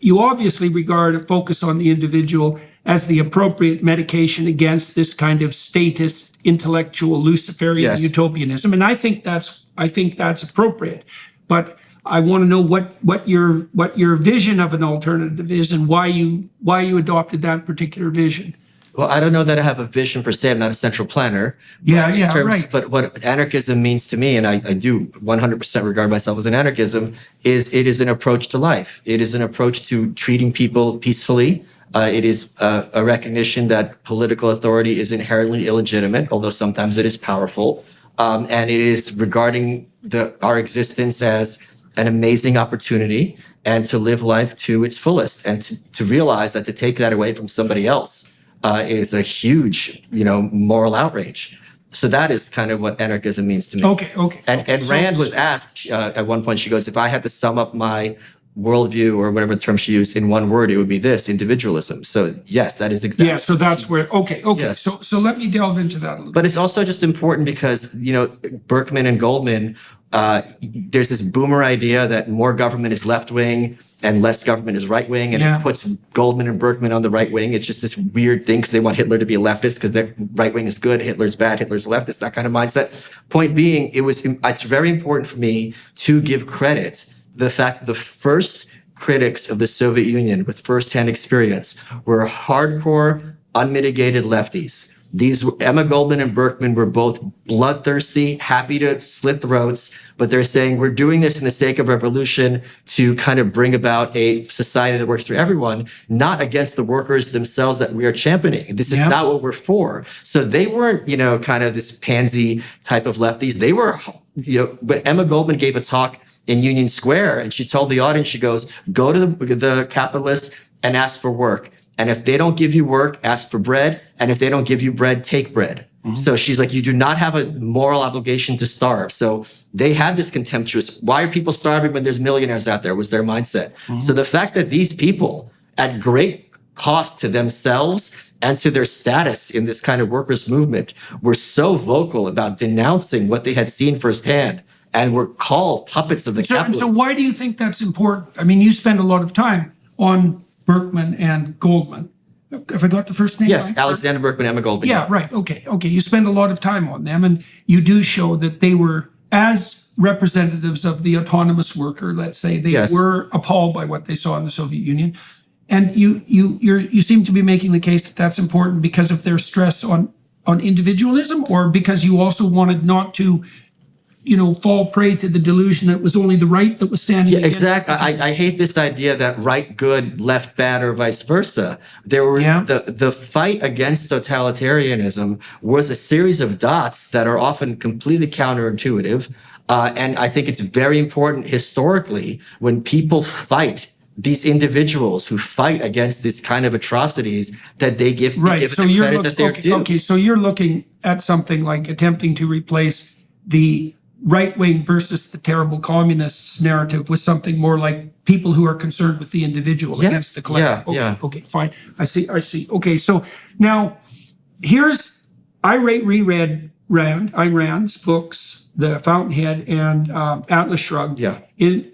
you obviously regard a focus on the individual as the appropriate medication against this kind of statist, intellectual, Luciferian utopianism, and I think that's appropriate. But I want to know what your vision of an alternative is, and why you adopted that particular vision. Well, I don't know that I have a vision per se. I'm not a central planner. Right. But what anarchism means to me, and I do 100% regard myself as an anarchism, is it is an approach to life. It is an approach to treating people peacefully. It is a recognition that political authority is inherently illegitimate, although sometimes it is powerful. And it is regarding our existence as an amazing opportunity, and to live life to its fullest, and to realize that to take that away from somebody else is a huge, moral outrage. So that is kind of what anarchism means to me. Okay. And Rand was asked at one point, she goes, if I had to sum up my worldview, or whatever term she used, in one word, it would be this: individualism. So yes, that is exactly. Yeah, so that's where, okay. Yes. So let me delve into that a little bit. But it's also just important because, Berkman and Goldman, there's this boomer idea that more government is left-wing and less government is right-wing, and it puts Goldman and Berkman on the right wing. It's just this weird thing because they want Hitler to be a leftist because their right wing is good, Hitler's bad, Hitler's a leftist, that kind of mindset. Point being, it's very important for me to give credit the fact that the first critics of the Soviet Union with firsthand experience were hardcore, unmitigated lefties. Emma Goldman and Berkman were both bloodthirsty, happy to slit throats, but they're saying we're doing this in the sake of revolution to kind of bring about a society that works for everyone, not against the workers themselves that we are championing. This is not what we're for. So they weren't, kind of this pansy type of lefties. They were, but Emma Goldman gave a talk in Union Square, and she told the audience, she goes, go to the capitalists and ask for work. And if they don't give you work, ask for bread. And if they don't give you bread, take bread. Mm-hmm. So she's like, you do not have a moral obligation to starve. So they had this contemptuous, why are people starving when there's millionaires out there, was their mindset. Mm-hmm. So the fact that these people, at great cost to themselves and to their status in this kind of workers' movement, were so vocal about denouncing what they had seen firsthand, and were called puppets of the capitalists. So why do you think that's important? I mean, you spend a lot of time on Berkman and Goldman. Have I got the first name yes, right? Alexander Berkman, Emma Goldman. Yeah, right. Okay. You spend a lot of time on them, and you do show that they were, as representatives of the autonomous worker, let's say, they were appalled by what they saw in the Soviet Union. And you seem to be making the case that that's important because of their stress on individualism, or because you also wanted not to fall prey to the delusion that it was only the right that was standing against. Exactly. I hate this idea that right good, left bad, or vice versa. There were the fight against totalitarianism was a series of dots that are often completely counterintuitive. And I think it's very important historically when people fight, these individuals who fight against this kind of atrocities, that they give the credit that they're due. Okay, so you're looking at something like attempting to replace the right-wing versus the terrible communists narrative with something more like people who are concerned with the individual against the collective. Okay, fine. I see. Okay, so now I reread Ayn Rand's books, The Fountainhead and Atlas Shrugged. Yeah.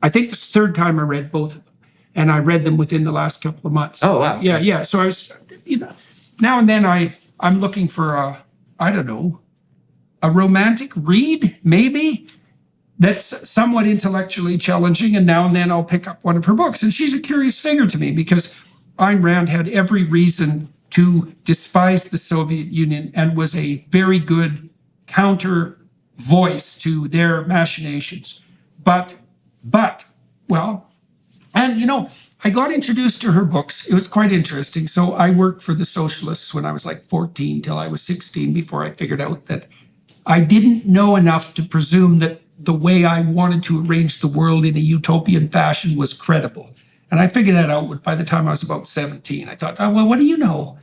I think this is the third time I read both of them, and I read them within the last couple of months. Oh, wow. Yeah. So I was, now and then I'm looking for a romantic read, maybe, that's somewhat intellectually challenging, and then I'll pick up one of her books. And she's a curious figure to me because Ayn Rand had every reason to despise the Soviet Union and was a very good counter voice to their machinations. But, I got introduced to her books. It was quite interesting. So I worked for the socialists when I was like 14 till I was 16 before I figured out that I didn't know enough to presume that the way I wanted to arrange the world in a utopian fashion was credible. And I figured that out by the time I was about 17. I thought, what do you know?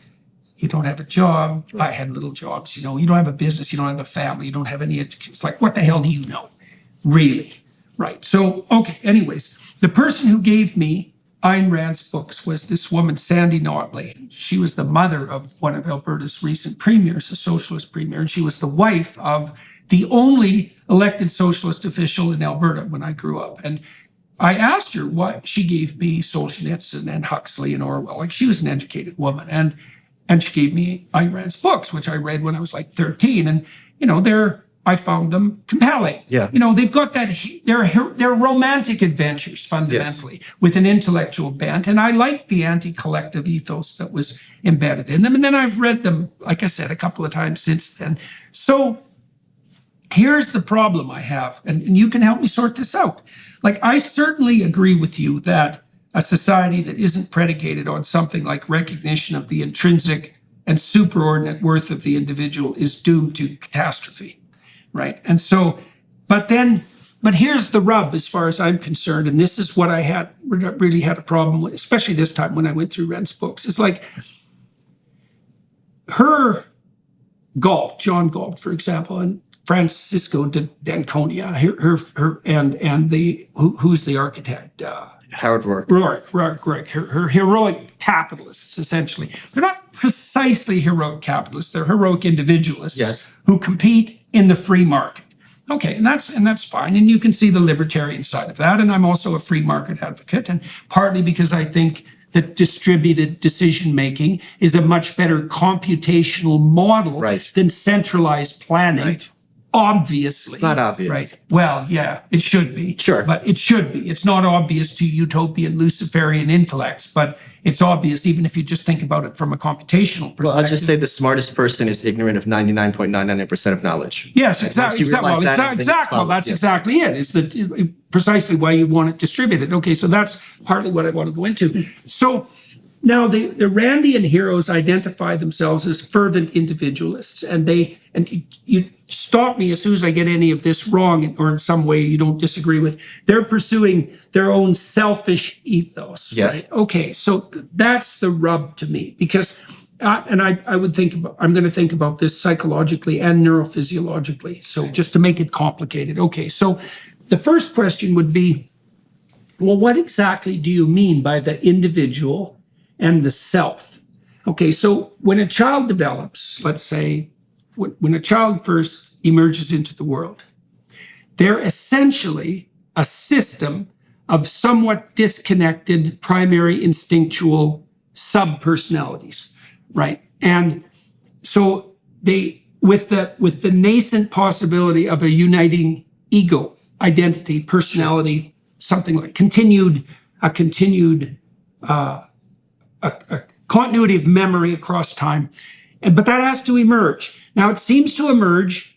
You don't have a job. I had little jobs, you don't have a business, you don't have a family, you don't have any education. It's like, what the hell do you know? Really? Right. So, anyways, the person who gave me Ayn Rand's books was this woman, Sandy Notley. She was the mother of one of Alberta's recent premiers, a socialist premier, and she was the wife of the only elected socialist official in Alberta when I grew up. And I asked her what she gave me Solzhenitsyn and Huxley and Orwell. Like, she was an educated woman, and she gave me Ayn Rand's books, which I read when I was like 13. And I found them compelling. Yeah. They've got that, they're romantic adventures fundamentally, with an intellectual bent. And I like the anti-collective ethos that was embedded in them. And then I've read them, like I said, a couple of times since then. So here's the problem I have, and you can help me sort this out. Like, I certainly agree with you that a society that isn't predicated on something like recognition of the intrinsic and superordinate worth of the individual is doomed to catastrophe, right? And so, but here's the rub as far as I'm concerned, and this is what I really had a problem with, especially this time when I went through Rand's books. It's like John Galt, for example, and Francisco d'Anconia, who's the architect? Howard Rourke. Rourke. Her heroic capitalists, essentially. They're not precisely heroic capitalists. They're heroic individualists who compete in the free market. Okay, and that's fine. And you can see the libertarian side of that. And I'm also a free market advocate, and partly because I think that distributed decision-making is a much better computational model than centralized planning. Right. Obviously. It's not obvious. Right. Well, yeah, it should be. Sure. But it should be. It's not obvious to utopian Luciferian intellects, but it's obvious even if you just think about it from a computational perspective. Well, I'll just say the smartest person is ignorant of 99.999% of knowledge. Yes, exactly. Well, that's exactly it. Is that precisely why you want it distributed. Okay, so that's partly what I want to go into. So now the Randian heroes identify themselves as fervent individualists, and you stop me as soon as I get any of this wrong or in some way you don't disagree with. They're pursuing their own selfish ethos. Yes. Right? Okay, so that's the rub to me, because I'm going to think about this psychologically and neurophysiologically. So just to make it complicated. Okay, so the first question would be, well, what exactly do you mean by the individual and the self? Okay, so when a child develops, let's say, when a child first emerges into the world, they're essentially a system of somewhat disconnected primary instinctual subpersonalities, right? And so they, with the nascent possibility of a uniting ego, identity, personality, something like a continuity of memory across time. But that has to emerge. Now, it seems to emerge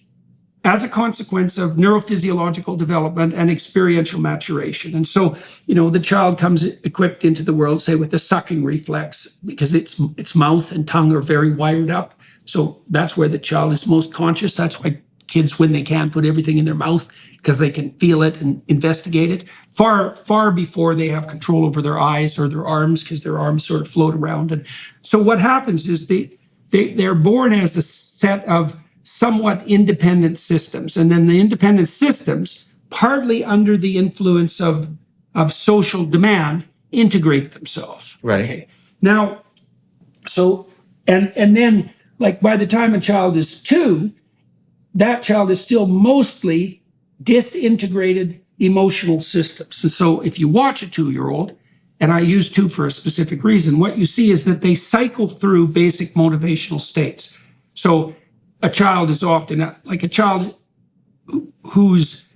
as a consequence of neurophysiological development and experiential maturation. And so, the child comes equipped into the world, say, with a sucking reflex, because its mouth and tongue are very wired up. So that's where the child is most conscious. That's why kids, when they can, put everything in their mouth, because they can feel it and investigate it far before they have control over their eyes or their arms, because their arms sort of float around. And so what happens is they're born as a set of somewhat independent systems. And then the independent systems, partly under the influence of social demand, integrate themselves. Right. Okay. Now, so, and then, like, by the time a child is 2, that child is still mostly disintegrated emotional systems. And so if you watch a 2-year-old, and I use 2 for a specific reason, what you see is that they cycle through basic motivational states. So a child is often like a child whose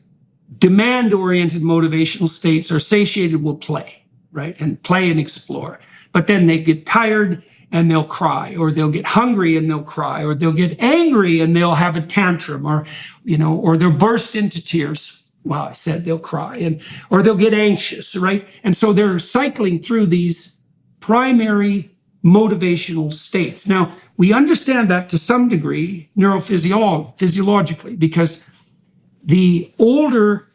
demand-oriented motivational states are satiated will play, right? And play and explore. But then they get tired and they'll cry, or they'll get hungry and they'll cry, or they'll get angry and they'll have a tantrum, or they'll burst into tears. Well, I said they'll cry, or they'll get anxious, right? And so they're cycling through these primary motivational states. Now, we understand that to some degree neurophysiologically, because the older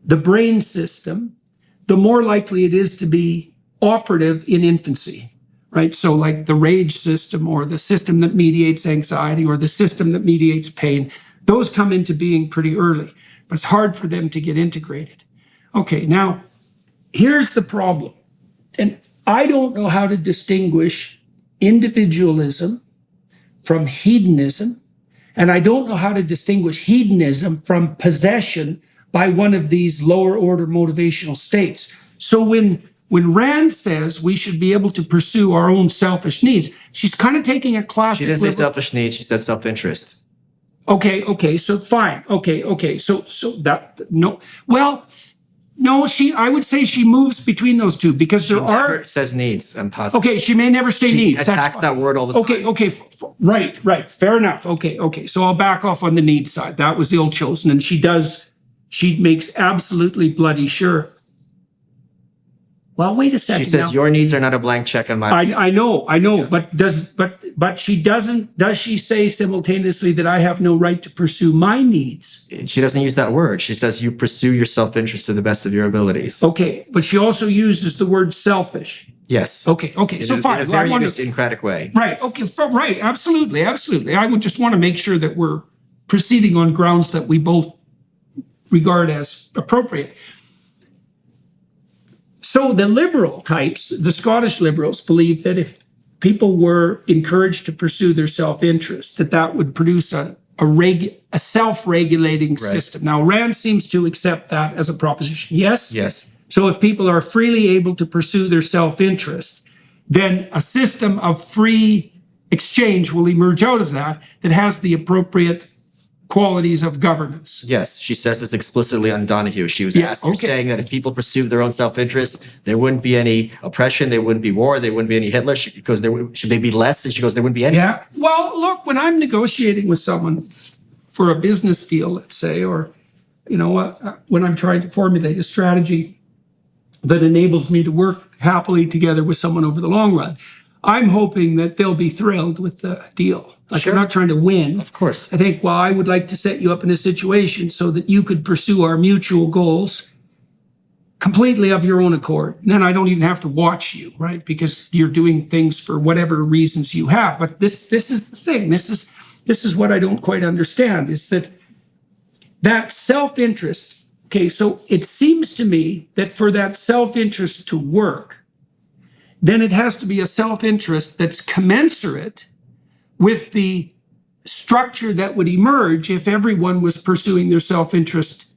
the brain system, the more likely it is to be operative in infancy, right? So like the rage system, or the system that mediates anxiety, or the system that mediates pain, those come into being pretty early, but it's hard for them to get integrated. Okay, now here's the problem. And I don't know how to distinguish individualism from hedonism, and I don't know how to distinguish hedonism from possession by one of these lower order motivational states. So when Rand says we should be able to pursue our own selfish needs, she's kind of taking a classic. She doesn't say selfish needs, she says self-interest. Okay, so fine. Okay, so that, no, well, no, I would say she moves between those two because She never says needs, I'm positive. Okay, she may never say needs. She attacks that word all the time. Okay, right, fair enough. Okay, so I'll back off on the needs side. That was ill-chosen, and she makes absolutely bloody sure. Well, wait a second. She says your needs are not a blank check on my. I know, yeah. but she doesn't. Does she say simultaneously that I have no right to pursue my needs? She doesn't use that word. She says you pursue your self-interest to the best of your abilities. Okay, but she also uses the word selfish. Yes. Okay. So fine. In a very idiosyncratic way. Right. Okay. Right. Absolutely. I would just want to make sure that we're proceeding on grounds that we both regard as appropriate. So the liberal types, the Scottish liberals, believe that if people were encouraged to pursue their self-interest, that would produce a self-regulating system. Now, Rand seems to accept that as a proposition. Yes? Yes. So if people are freely able to pursue their self-interest, then a system of free exchange will emerge out of that has the appropriate qualities of governance. Yes, she says this explicitly on Donahue. She was asked, you're saying that if people pursue their own self-interest, there wouldn't be any oppression, there wouldn't be war, there wouldn't be any Hitler, because should they be less? And she goes, there wouldn't be any. Yeah, well, look, when I'm negotiating with someone for a business deal, let's say, or, when I'm trying to formulate a strategy that enables me to work happily together with someone over the long run, I'm hoping that they'll be thrilled with the deal. Like, I'm not trying to win. Of course. I think, well, I would like to set you up in a situation so that you could pursue our mutual goals completely of your own accord. And then I don't even have to watch you, right? Because you're doing things for whatever reasons you have. But this is the thing. This is what I don't quite understand, is that self-interest. Okay, so it seems to me that for that self-interest to work, then it has to be a self-interest that's commensurate with the structure that would emerge if everyone was pursuing their self-interest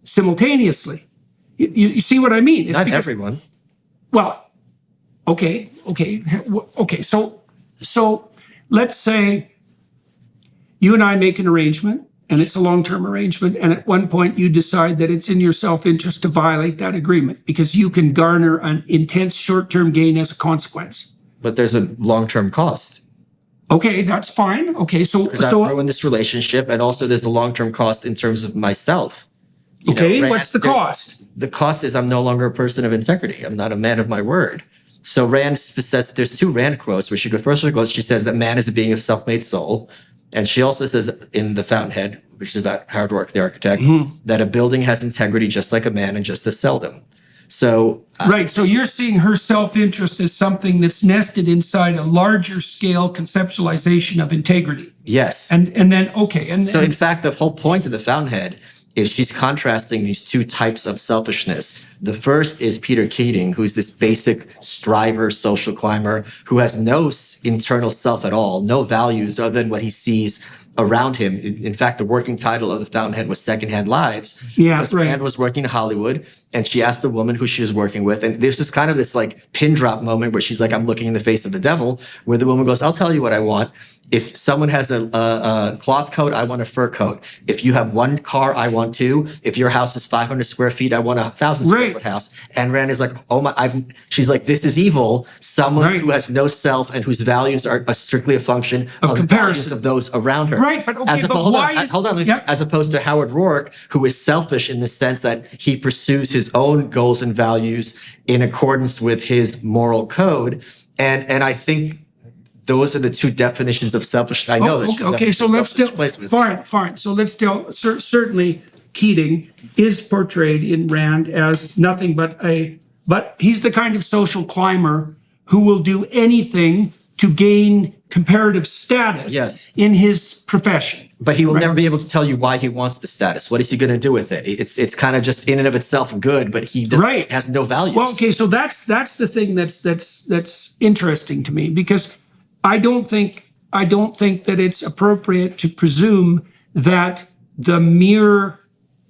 simultaneously. You see what I mean? Not everyone. Well, okay. So let's say you and I make an arrangement, and it's a long-term arrangement, and at one point you decide that it's in your self-interest to violate that agreement because you can garner an intense short-term gain as a consequence. But there's a long-term cost. Okay, that's fine. Okay, because I've ruined this relationship, and also there's a long-term cost in terms of myself. What's the cost? The cost is I'm no longer a person of integrity. I'm not a man of my word. So Rand says, there's two Rand quotes where she goes, she says that man is a being of self-made soul. And she also says in The Fountainhead, which is about Howard Roark, the architect, that a building has integrity just like a man and just as seldom. So right. So you're seeing her self-interest as something that's nested inside a larger scale conceptualization of integrity. Yes. And then, okay. In fact, the whole point of The Fountainhead is she's contrasting these two types of selfishness. The first is Peter Keating, who's this basic striver, social climber, who has no internal self at all, no values other than what he sees around him. In fact, the working title of The Fountainhead was Secondhand Lives. Yeah, because Rand was working in Hollywood, and she asked the woman who she was working with, and there's just kind of this like pin drop moment where she's like, I'm looking in the face of the devil, where the woman goes, I'll tell you what I want. If someone has a cloth coat, I want a fur coat. If you have one car, I want two. If your house is 500 square feet, I want a 1,000 square foot house. And Rand is like, oh my, she's like, this is evil. Someone who has no self and whose values are strictly a function of the values of those around her. Right, but okay, hold on. As opposed to Howard Roark, who is selfish in the sense that he pursues his own goals and values in accordance with his moral code. And I think those are the two definitions of selfish. I know that. Okay, so let's still fine. So let's still certainly Keating is portrayed in Rand as nothing but he's the kind of social climber who will do anything to gain comparative status in his profession. But he will never be able to tell you why he wants the status. What is he going to do with it? It's kind of just in and of itself good, but he doesn't, has no values. Well, okay, so that's the thing that's interesting to me, because I don't think that it's appropriate to presume that the mere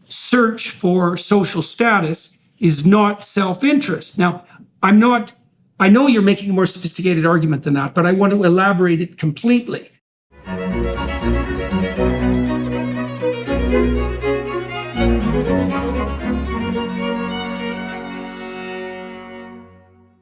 search for social status is not self-interest. Now, I know you're making a more sophisticated argument than that, but I want to elaborate it completely.